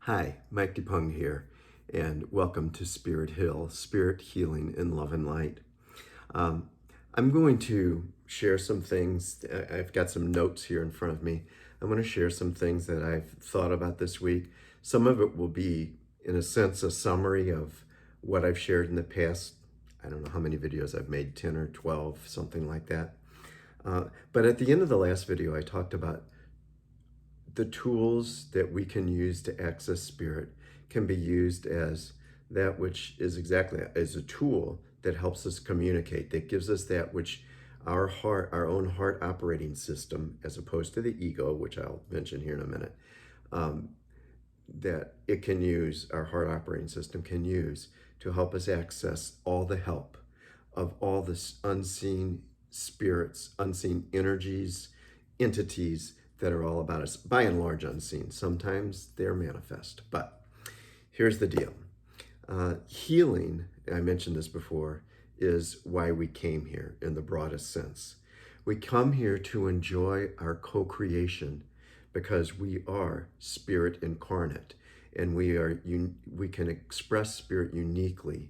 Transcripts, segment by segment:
Hi, Mike DePung here, and welcome to Spirit Hill, Spirit Healing in Love and Light. Um, I'm going to share some things. I've got some notes here in front of me. I'm going to share some things that I've thought about this week. Some of it will be, in a sense, a summary of what I've shared in the past. I don't know how many videos I've made, 10 or 12, something like that. But at the end of the last video, I talked about the tools that we can use to access spirit can be used as that which is exactly as a tool that helps us communicate, that gives us that which our heart, our own heart operating system, as opposed to the ego, which I'll mention here in a minute, um, that it can use, our heart operating system can use to help us access all the help of all this unseen spirits, unseen energies, entities that are all about us, by and large unseen. Sometimes they're manifest. But here's the deal. Healing, I mentioned this before, is why we came here in the broadest sense. We come here to enjoy our co-creation because we are spirit incarnate, and we can express spirit uniquely,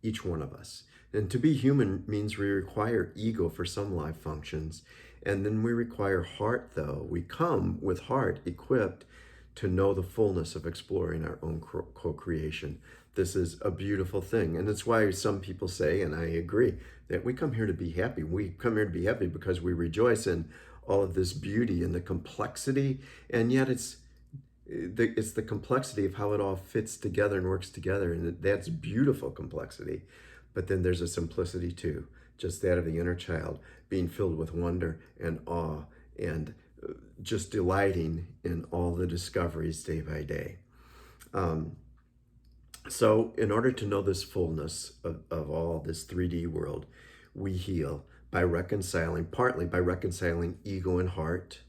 each one of us. And to be human means we require ego for some life functions, and then we require heart, though. We come with heart equipped to know the fullness of exploring our own co-creation. This is a beautiful thing. And that's why some people say, and I agree, that we come here to be happy. We come here to be happy because we rejoice in all of this beauty and the complexity. And yet it's the complexity of how it all fits together and works together. And that's beautiful complexity. But then there's a simplicity too, just that of the inner child being filled with wonder and awe and just delighting in all the discoveries day by day. So in order to know this fullness of all this 3D world, we heal by reconciling, partly by reconciling ego and heart,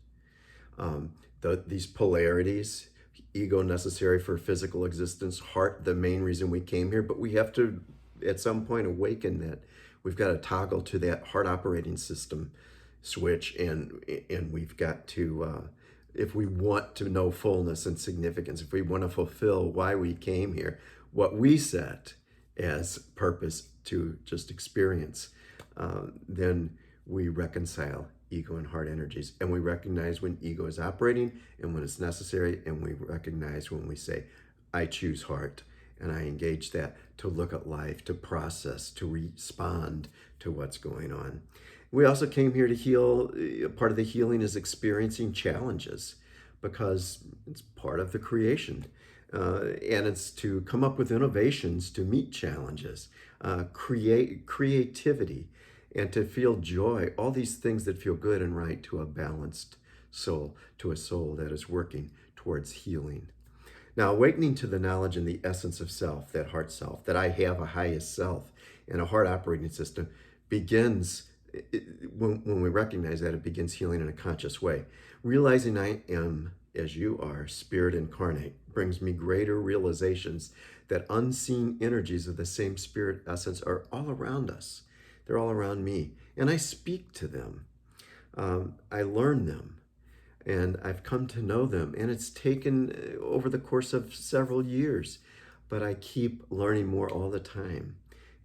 these polarities, ego necessary for physical existence, heart the main reason we came here, but we have to at some point awaken that. We've got to toggle to that heart operating system switch, and we've got to, if we want to know fullness and significance, if we want to fulfill why we came here, what we set as purpose to just experience, then we reconcile ego and heart energies, and we recognize when ego is operating and when it's necessary, and we recognize when we say, I choose heart, and I engage that to look at life, to process, to respond to what's going on. We also came here to heal. Part of the healing is experiencing challenges because it's part of the creation. And it's to come up with innovations to meet challenges, creativity, and to feel joy, all these things that feel good and right to a balanced soul, to a soul that is working towards healing. Now, awakening to the knowledge and the essence of self, that heart self, that I have a highest self and a heart operating system, begins when we recognize that, it begins healing in a conscious way. Realizing I am, as you are, spirit incarnate, brings me greater realizations that unseen energies of the same spirit essence are all around us. They're all around me, and I speak to them. I learn them, and I've come to know them, and it's taken over the course of several years, but I keep learning more all the time,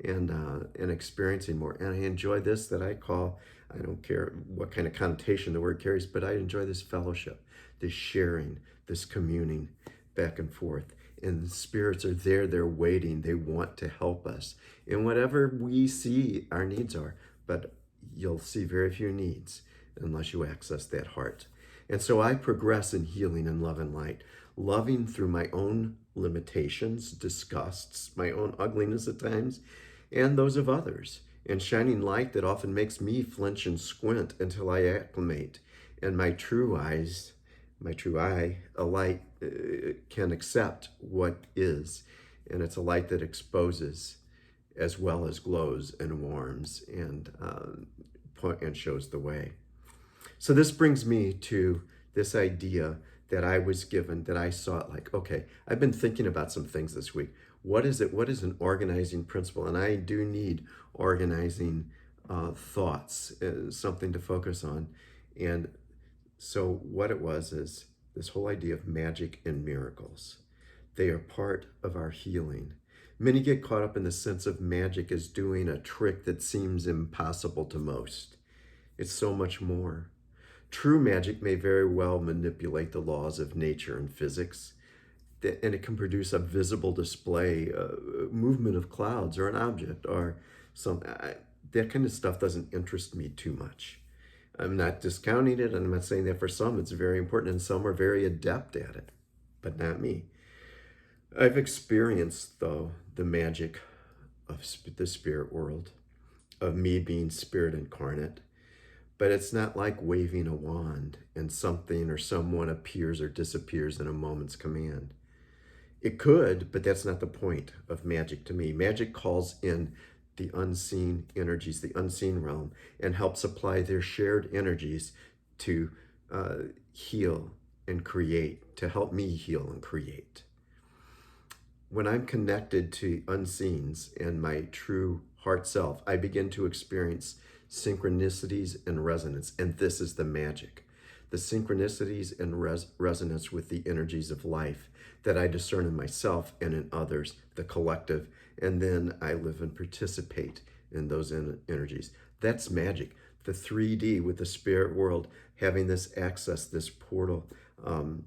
and experiencing more. And I enjoy this that I call, I don't care what kind of connotation the word carries, but I enjoy this fellowship, this sharing, this communing back and forth. And the spirits are there, they're waiting, they want to help us in whatever we see our needs are. But you'll see very few needs unless you access that heart. And so I progress in healing and love and light, loving through my own limitations, disgusts, my own ugliness at times, and those of others, and shining light that often makes me flinch and squint until I acclimate. And my true eye, a light, can accept what is. And it's a light that exposes as well as glows and warms and shows the way. So this brings me to this idea that I was given, that I saw it like, okay, I've been thinking about some things this week. What is it? What is an organizing principle? And I do need organizing thoughts, something to focus on. And so what it was is this whole idea of magic and miracles. They are part of our healing. Many get caught up in the sense of magic as doing a trick that seems impossible to most. It's so much more. True magic may very well manipulate the laws of nature and physics, and it can produce a visible display, movement of clouds or an object or something. That kind of stuff doesn't interest me too much. I'm not discounting it, and I'm not saying that for some it's very important, and some are very adept at it, but not me. I've experienced, though, the magic of the spirit world, of me being spirit incarnate, but it's not like waving a wand and something or someone appears or disappears in a moment's command. It could, but that's not the point of magic to me. Magic calls in the unseen energies, the unseen realm, and helps apply their shared energies to heal and create, to help me heal and create. When I'm connected to unseens and my true heart self, I begin to experience synchronicities and resonance, and this is the magic. The synchronicities and resonance with the energies of life that I discern in myself and in others, the collective, and then I live and participate in those energies. That's magic. The 3D with the spirit world, having this access, this portal, and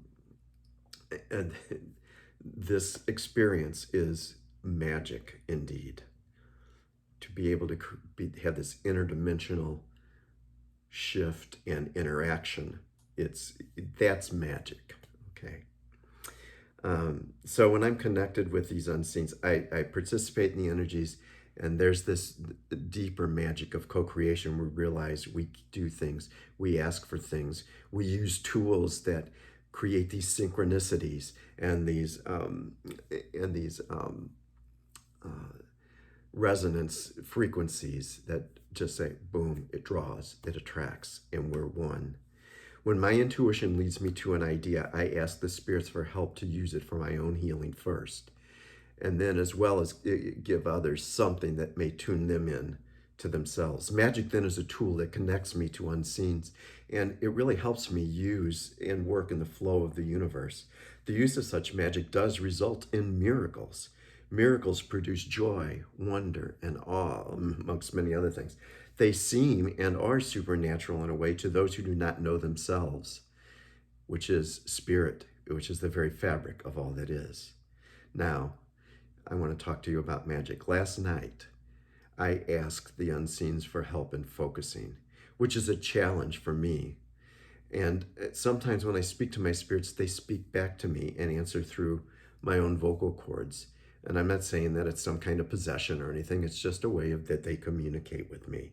this experience is magic indeed. To be able to have this interdimensional shift and interaction, that's magic. Okay. So when I'm connected with these unseens, I participate in the energies, and there's this deeper magic of co-creation. We realize we do things, we ask for things, we use tools that create these synchronicities and these resonance frequencies that just say, boom, it draws, it attracts, and we're one. When my intuition leads me to an idea, I ask the spirits for help to use it for my own healing first, and then as well as give others something that may tune them in to themselves. Magic then is a tool that connects me to unseens, and it really helps me use and work in the flow of the universe. The use of such magic does result in miracles. Miracles produce joy, wonder, and awe, amongst many other things. They seem and are supernatural in a way to those who do not know themselves, which is spirit, which is the very fabric of all that is. Now, I want to talk to you about magic. Last night, I asked the unseens for help in focusing, which is a challenge for me. And sometimes when I speak to my spirits, they speak back to me and answer through my own vocal cords. And I'm not saying that it's some kind of possession or anything. It's just a way that they communicate with me.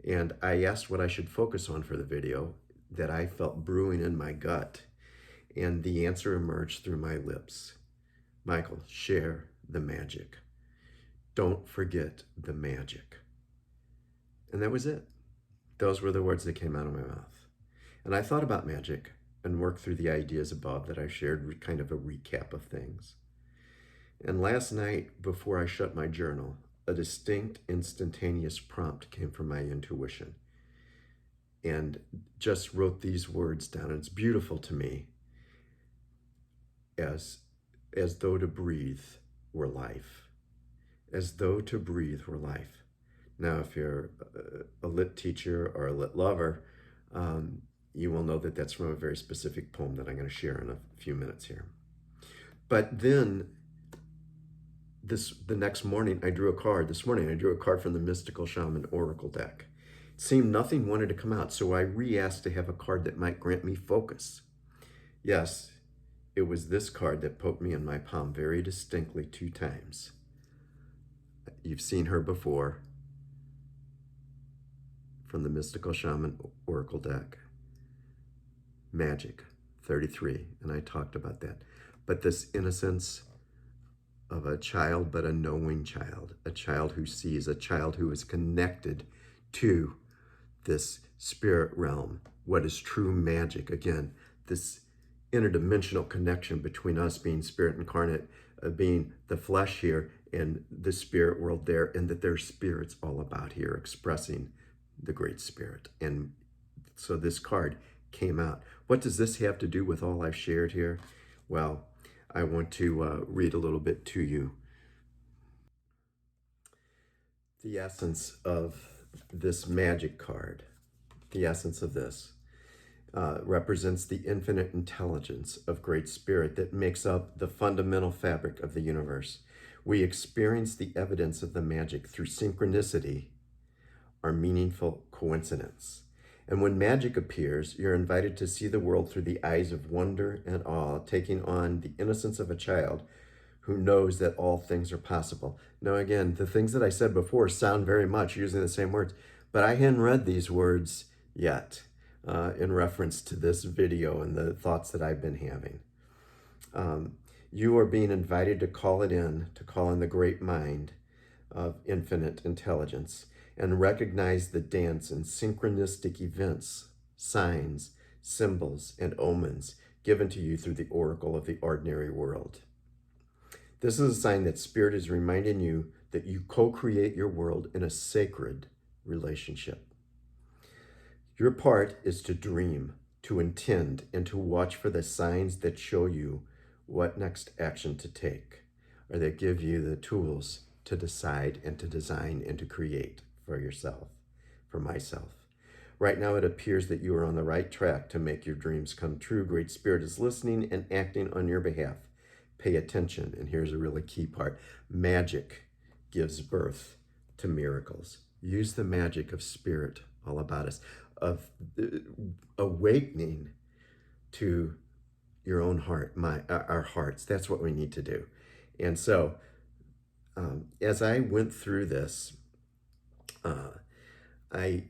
And I asked what I should focus on for the video that I felt brewing in my gut. And the answer emerged through my lips. Michael, share the magic. Don't forget the magic. And that was it. Those were the words that came out of my mouth. And I thought about magic and worked through the ideas above that I shared, kind of a recap of things. And last night, before I shut my journal, a distinct, instantaneous prompt came from my intuition, and just wrote these words down. And it's beautiful to me, as though to breathe were life. As though to breathe were life. Now, if you're a lit teacher or a lit lover, you will know that that's from a very specific poem that I'm going to share in a few minutes here. But then, the next morning, I drew a card. This morning, I drew a card from the Mystical Shaman Oracle deck. It seemed nothing wanted to come out, so I re-asked to have a card that might grant me focus. Yes, it was this card that poked me in my palm very distinctly 2 times. You've seen her before from the Mystical Shaman Oracle deck. Magic 33, and I talked about that. But this innocence of a child, but a knowing child, a child who sees, a child who is connected to this spirit realm, what is true magic. Again, this interdimensional connection between us being spirit incarnate, being the flesh here, and the spirit world there, and that there's spirits all about here expressing the Great Spirit. And so this card came out. What does this have to do with all I've shared here? Well, I want to read a little bit to you. The essence of this magic card, the essence of this, represents the infinite intelligence of Great Spirit that makes up the fundamental fabric of the universe. We experience the evidence of the magic through synchronicity or meaningful coincidence. And when magic appears, you're invited to see the world through the eyes of wonder and awe, taking on the innocence of a child who knows that all things are possible. Now, again, the things that I said before sound very much using the same words, but I hadn't read these words yet in reference to this video and the thoughts that I've been having. You are being invited to call in the great mind of infinite intelligence and recognize the dance and synchronistic events, signs, symbols, and omens given to you through the oracle of the ordinary world. This is a sign that Spirit is reminding you that you co-create your world in a sacred relationship. Your part is to dream, to intend, and to watch for the signs that show you what next action to take, or that give you the tools to decide and to design and to create for yourself, for myself. Right now, it appears that you are on the right track to make your dreams come true. Great Spirit is listening and acting on your behalf. Pay attention, and here's a really key part. Magic gives birth to miracles. Use the magic of Spirit all about us, of awakening to your own heart, our hearts. That's what we need to do. And so, as I went through this, I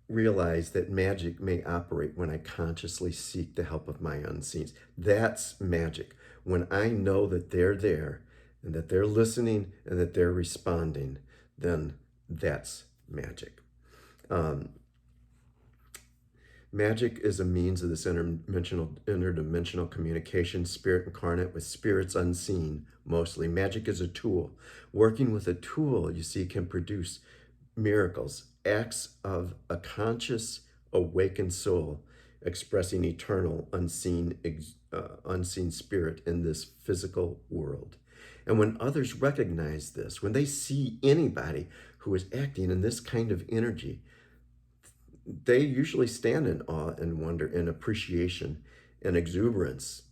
realized that magic may operate when I consciously seek the help of my unseens. That's magic. When I know that they're there and that they're listening and that they're responding, then that's magic. Magic is a means of this interdimensional communication, spirit incarnate with spirits unseen, mostly. Magic is a tool. Working with a tool, you see, can produce miracles, acts of a conscious, awakened soul expressing eternal, unseen spirit in this physical world. And when others recognize this, when they see anybody who is acting in this kind of energy, they usually stand in awe and wonder and appreciation and exuberance.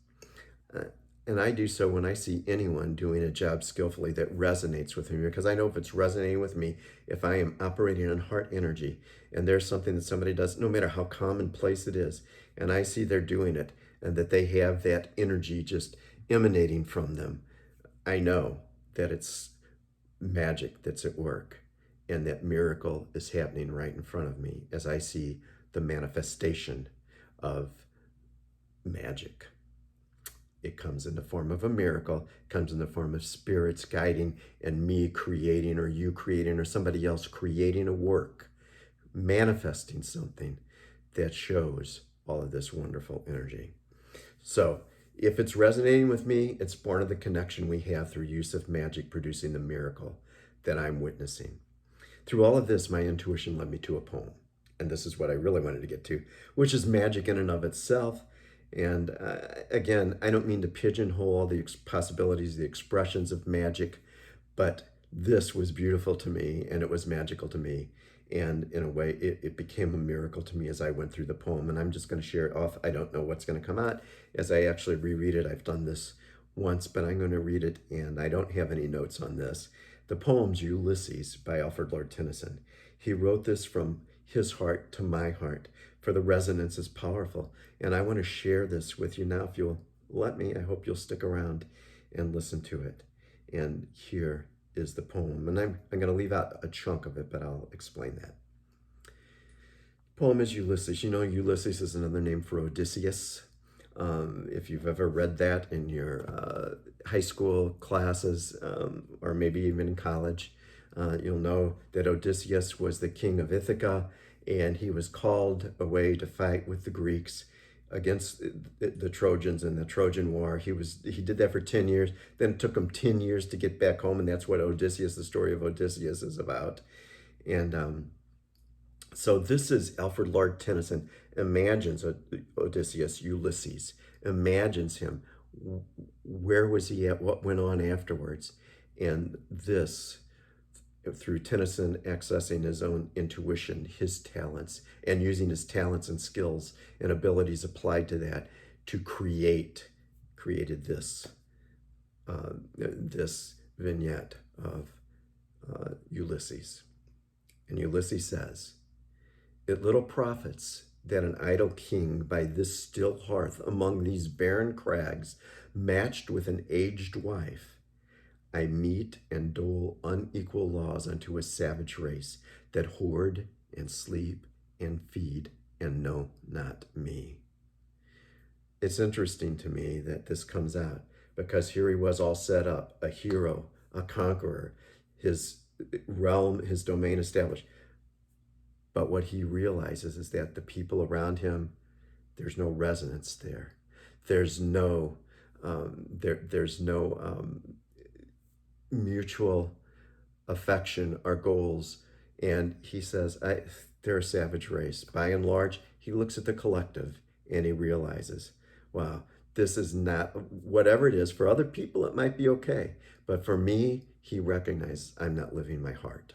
And I do so when I see anyone doing a job skillfully that resonates with me, because I know if it's resonating with me, if I am operating in heart energy and there's something that somebody does, no matter how commonplace it is, and I see they're doing it and that they have that energy just emanating from them, I know that it's magic that's at work and that miracle is happening right in front of me as I see the manifestation of magic. It comes in the form of a miracle, comes in the form of spirits guiding and me creating or you creating or somebody else creating a work, manifesting something that shows all of this wonderful energy. So if it's resonating with me, it's born of the connection we have through use of magic producing the miracle that I'm witnessing. Through all of this, my intuition led me to a poem. And this is what I really wanted to get to, which is magic in and of itself. And again, I don't mean to pigeonhole the possibilities, the expressions of magic, but this was beautiful to me and it was magical to me. And in a way, it became a miracle to me as I went through the poem. And I'm just going to share it off. I don't know what's going to come out as I actually reread it. I've done this once, but I'm going to read it, and I don't have any notes on this. The poem's Ulysses by Alfred Lord Tennyson. He wrote this from his heart to my heart, for the resonance is powerful. And I want to share this with you now. If you'll let me, I hope you'll stick around and listen to it. And here is the poem. And I'm going to leave out a chunk of it, but I'll explain that. The poem is Ulysses. You know, Ulysses is another name for Odysseus. If you've ever read that in your high school classes, or maybe even in college, you'll know that Odysseus was the king of Ithaca, and he was called away to fight with the Greeks against the Trojans in the Trojan War. He did that for 10 years. Then it took him 10 years to get back home, and that's what Odysseus, the story of Odysseus, is about. And So this is Alfred Lord Tennyson imagines Odysseus, Ulysses, imagines him. Where was he at? What went on afterwards? And this, through Tennyson accessing his own intuition, his talents, and using his talents and skills and abilities applied to that to created this vignette of Ulysses. And Ulysses says, "It little profits that an idle king by this still hearth among these barren crags, matched with an aged wife, I mete and dole unequal laws unto a savage race that hoard and sleep and feed and know not me." It's interesting to me that this comes out because here he was all set up, a hero, a conqueror, his realm, his domain established. But what he realizes is that the people around him, there's no resonance there. There's no, there's no mutual affection or goals. And he says, they're a savage race. By and large, he looks at the collective and he realizes, wow, this is not, whatever it is, for other people, it might be okay. But for me, he recognizes I'm not living my heart.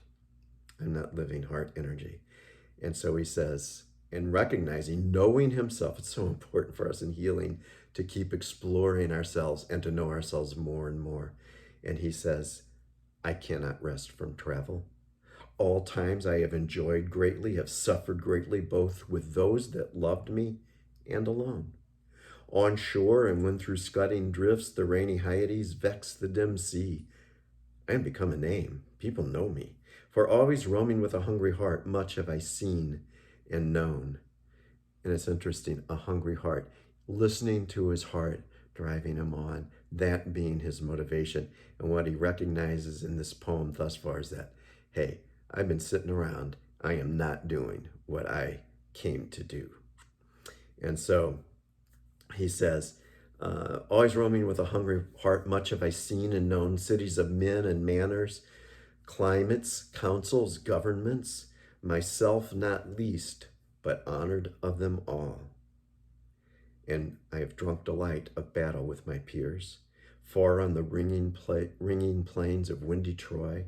I'm not living heart energy. And so he says, and recognizing, knowing himself, it's so important for us in healing to keep exploring ourselves and to know ourselves more and more. And he says, I cannot rest from travel. All times I have enjoyed greatly, have suffered greatly, both with those that loved me and alone. On shore and when through scudding drifts the rainy Hyades vex the dim sea, I am become a name. People know me. For always roaming with a hungry heart, much have I seen and known. And it's interesting, a hungry heart, listening to his heart, driving him on, that being his motivation. And what he recognizes in this poem thus far is that, hey, I've been sitting around. I am not doing what I came to do. And so he says, always roaming with a hungry heart, much have I seen and known, cities of men and manners, climates, councils, governments, myself not least, but honored of them all. And I have drunk delight of battle with my peers, far on the ringing plains of windy Troy.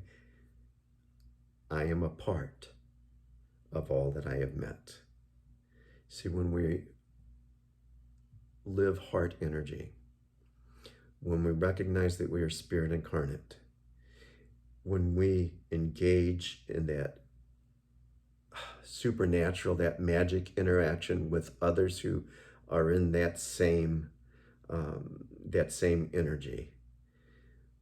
I am a part of all that I have met. See, when we live heart energy, when we recognize that we are spirit incarnate, when we engage in that supernatural, that magic interaction with others who are in that same energy,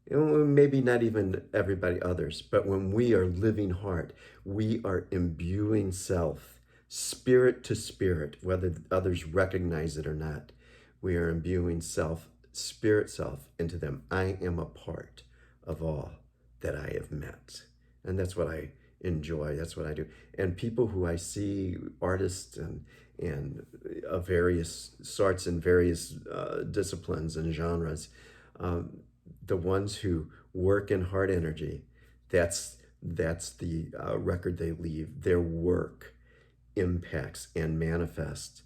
maybe not even everybody others, but when we are living heart, we are imbuing self, spirit to spirit, whether others recognize it or not. We are imbuing self, spirit self into them. I am a part of all that I have met. And that's what I enjoy. That's what I do. And people who I see, artists and of various sorts and various disciplines and genres, the ones who work in heart energy, that's the record they leave. Their work impacts and manifests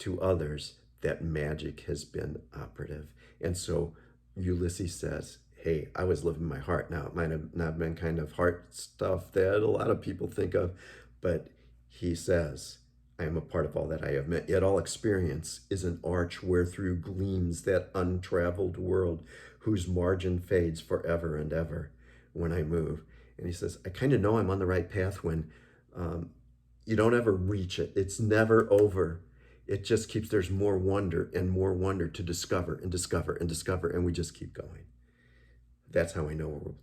to others that magic has been operative. And so Ulysses says, hey, I was living my heart. Now, it might have not been kind of heart stuff that a lot of people think of, but he says, I am a part of all that I have met. Yet all experience is an arch wherethrough gleams that untraveled world whose margin fades forever and ever when I move. And he says, I kind of know I'm on the right path when you don't ever reach it. It's never over. It just keeps, there's more wonder and more wonder to discover and discover and discover, and we just keep going. That's how I know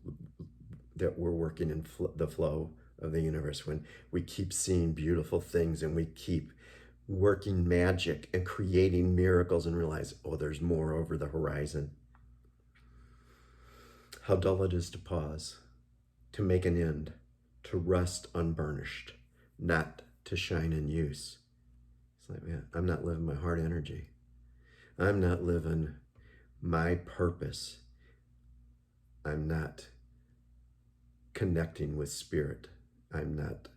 that we're working in the flow of the universe, when we keep seeing beautiful things and we keep working magic and creating miracles and realize, oh, there's more over the horizon. How dull it is to pause, to make an end, to rest unburnished, not to shine in use. It's like, man, I'm not living my heart energy. I'm not living my purpose. I'm not connecting with spirit. I'm not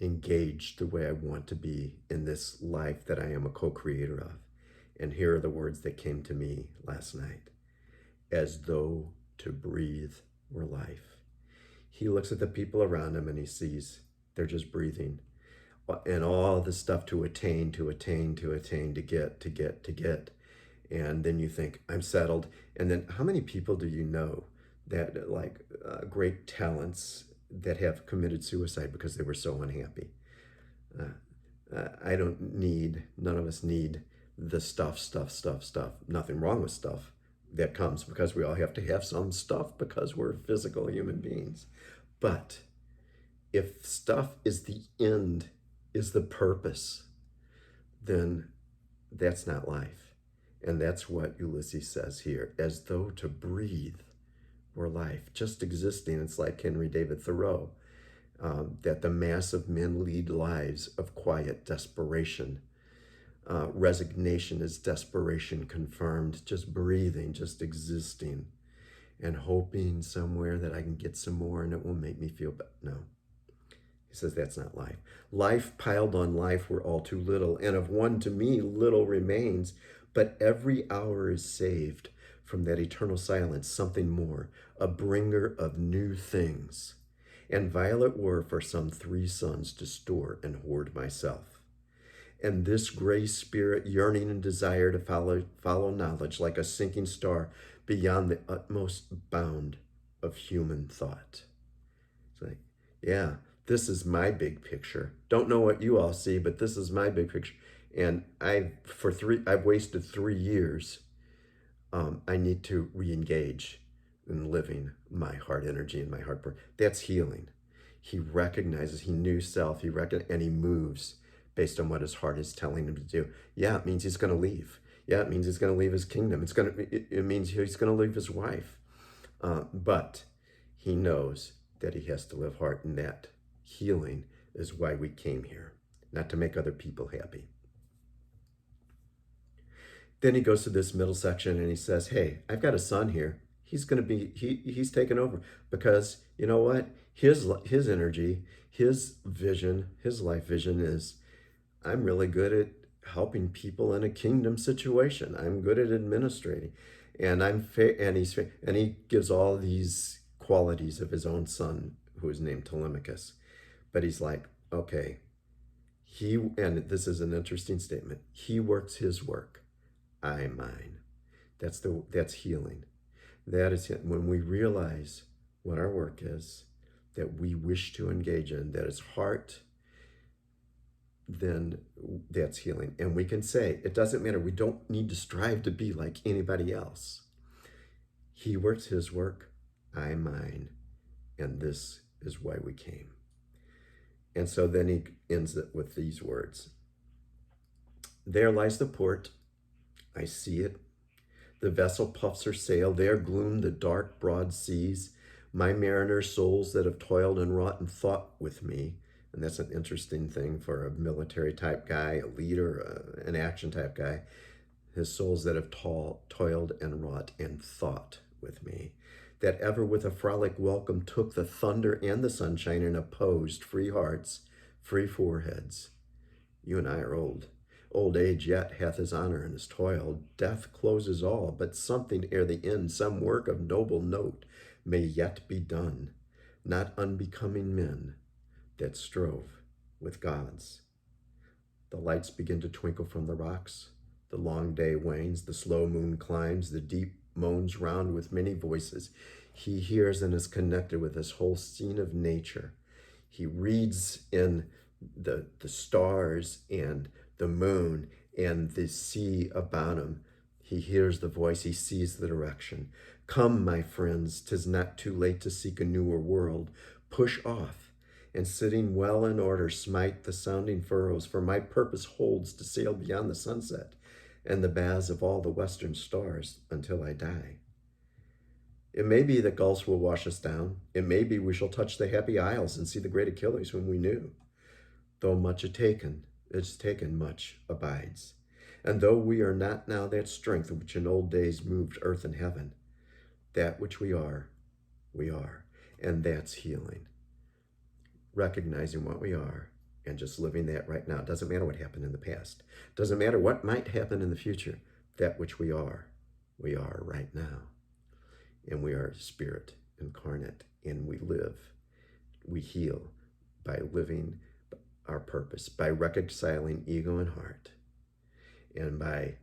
engaged the way I want to be in this life that I am a co-creator of. And here are the words that came to me last night. As though to breathe were life. He looks at the people around him and he sees they're just breathing. And all the stuff to attain, to attain, to attain, to get, to get, to get. And then you think, I'm settled. And then how many people do you know that like great talents that have committed suicide because they were so unhappy? I don't need, none of us need the stuff. Nothing wrong with stuff that comes because we all have to have some stuff because we're physical human beings. But if stuff is the end, is the purpose, then that's not life. And that's what Ulysses says here, as though to breathe were life. Just existing, it's like Henry David Thoreau, that the mass of men lead lives of quiet desperation. Resignation is desperation confirmed, just breathing, just existing, and hoping somewhere that I can get some more and it will make me feel better. No. He says that's not life. Life piled on life were all too little, and of one to me little remains, but every hour is saved from that eternal silence, something more, a bringer of new things. And violet were for some 3 suns to store and hoard myself. And this gray spirit, yearning and desire to follow knowledge like a sinking star beyond the utmost bound of human thought. It's like, yeah, this is my big picture. Don't know what you all see, but this is my big picture. And I've wasted 3 years. I need to re-engage in living my heart energy and my heart. That's healing. He recognizes, he knew self, and he moves based on what his heart is telling him to do. Yeah, it means he's going to leave. Yeah, it means he's going to leave his kingdom. It means he's going to leave his wife. But he knows that he has to live heart, and that healing is why we came here, not to make other people happy. Then he goes to this middle section and he says, hey, I've got a son here. He's going to be, he's taken over because you know what? His energy, his vision, his life vision is, I'm really good at helping people in a kingdom situation. I'm good at administrating, and he gives all these qualities of his own son, who is named Telemachus. But he's like, okay, and this is an interesting statement. He works his work, I mine. That's healing. That is when we realize what our work is, that we wish to engage in, that is heart, then that's healing. And we can say, it doesn't matter. We don't need to strive to be like anybody else. He works his work, I mine. And this is why we came. And so then he ends it with these words. There lies the port. I see it. The vessel puffs her sail. There gloom the dark, broad seas. My mariner souls that have toiled and wrought and thought with me. And that's an interesting thing for a military type guy, a leader, an action type guy. His souls that have toiled and wrought and thought with me. That ever with a frolic welcome took the thunder and the sunshine and opposed free hearts, free foreheads. You and I are old. Old age yet hath his honor and his toil. Death closes all, but something ere the end, some work of noble note may yet be done, not unbecoming men that strove with gods. The lights begin to twinkle from the rocks. The long day wanes, the slow moon climbs, the deep moans round with many voices. He hears and is connected with this whole scene of nature. He reads in the stars and the moon and the sea about him. He hears the voice, he sees the direction. Come, my friends, 'tis not too late to seek a newer world. Push off, and sitting well in order, smite the sounding furrows, for my purpose holds to sail beyond the sunset and the baths of all the western stars until I die. It may be that gulfs will wash us down. It may be we shall touch the happy isles and see the great Achilles whom we knew. Though much it's taken, much abides. And though we are not now that strength which in old days moved earth and heaven, that which we are, and that's healing. Recognizing what we are and just living that right now. It doesn't matter what happened in the past. It doesn't matter what might happen in the future. That which we are right now. And we are spirit incarnate, and we live, we heal by living our purpose, by reconciling ego and heart, and by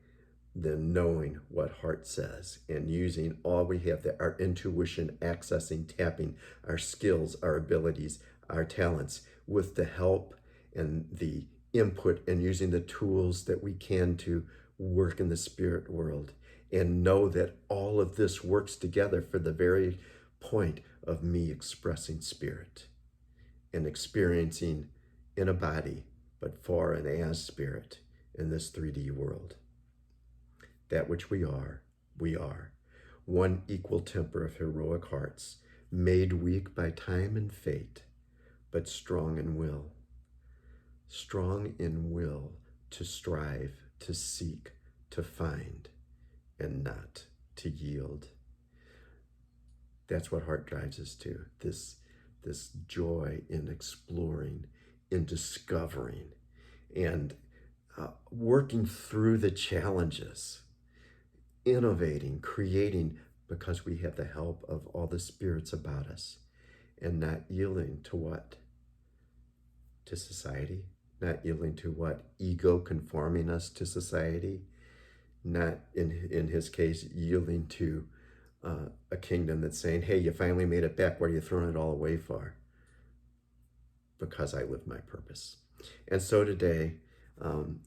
then knowing what heart says and using all we have, that our intuition, accessing, tapping our skills, our abilities, our talents, with the help and the input, and using the tools that we can to work in the spirit world, and know that all of this works together for the very point of me expressing spirit and experiencing in a body, but for and as spirit in this 3D world. That which we are, one equal temper of heroic hearts, made weak by time and fate, but strong in will to strive, to seek, to find, and not to yield. That's what heart drives us to, this joy in exploring, in discovering, and working through the challenges, innovating, creating, because we have the help of all the spirits about us, and not yielding to what? To society, not yielding to what? Ego conforming us to society, not, in his case, yielding to a kingdom that's saying, hey, you finally made it back, what are you throwing it all away for? Because I live my purpose. And so today, I'm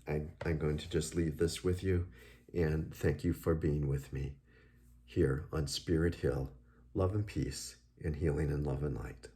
going to just leave this with you, and thank you for being with me here on Spirit Hill, love and peace, and healing in love and light.